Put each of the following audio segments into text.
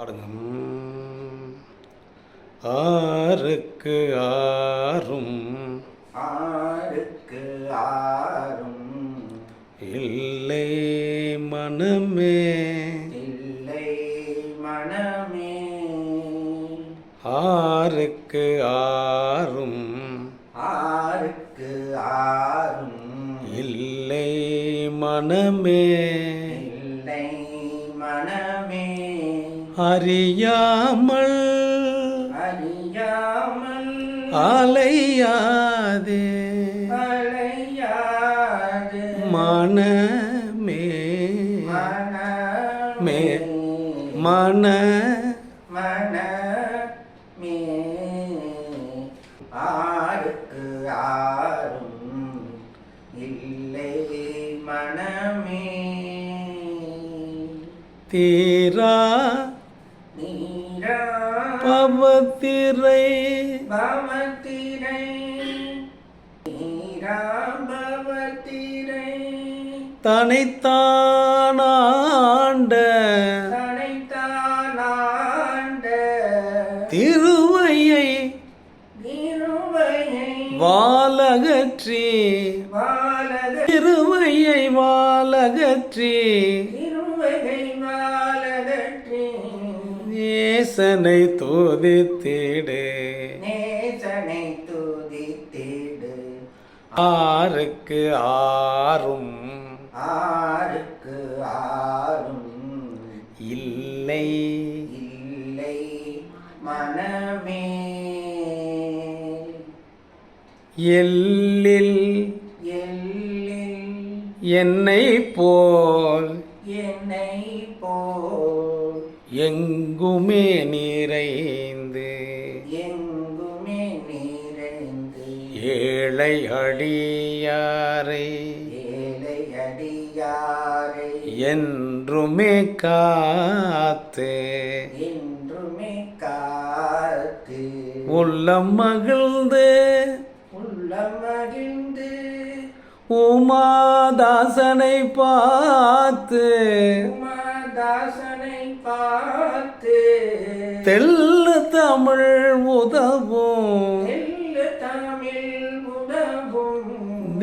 பாடுங்க. ஆருக்கு ஆறும் ஆருக்கு ஆறும் இல்லை மனமே இல்லை மனமே ஆருக்கு ஆறும் ஆருக்கு ஆறும் இல்லை மனமே இல்லை மனமே அறியாமல் அறியாமல் அலையாதே அலையாது மனமே மனமே மன மனமே ஆருக்கு ஆறும் இல்லை மனமே தீரா நீரா பவத்திரை பவத்திரை நீரா பவத்திரை தனைத்தானாண்ட தனைத்தானாண்ட திருவையை திருவையை வாலகற்றி வாழக திருவையை வாலகற்றி திருவகை வாழகற்றி நேசனை துதித்திடு நேசனை துதித்திடு ஆருக்கு ஆறும் ஆருக்கு ஆறும் இல்லை இல்லை மனமே எல்லில் எல்லில் என்னை போல் என்னை போல் எங்குமே நிறைந்து எங்குமே நிறைந்து ஏழை அடியாரை ஏழை அடியாரை என்றுமே காத்து என்றுமே காத்து உள்ளம் மகிழ்ந்து உள்ளம் மகிழ்ந்து உமாதாசனை பார்த்து உமாதாசனை பார்த்து தெள்ளு தமிழ் உதவும் எல்லு தமிழ் உதவும்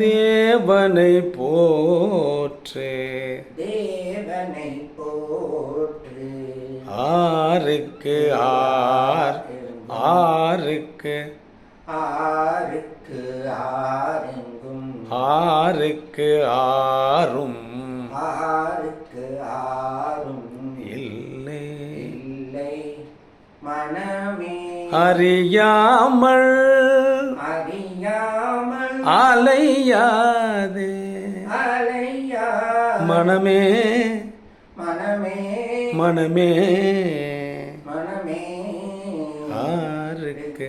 தேவனை போற்று தேவனை போற்று ஆருக்கு ஆர் ஆருக்கு ஆருக்கு ஆரெங்கும் ஆருக்கு ஆறும் ஆருக்கு ஆறும் இல்லை இல்லை மனமே அறியாமல் அறியாமல் அலையாதே அலையா மனமே மனமே மனமே மனமே ஆருக்கு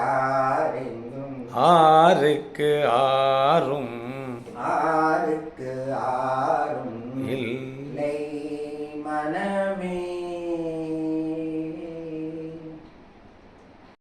ஆரெங்கும் ஆருக்கு ஆறும் ஆருக்கு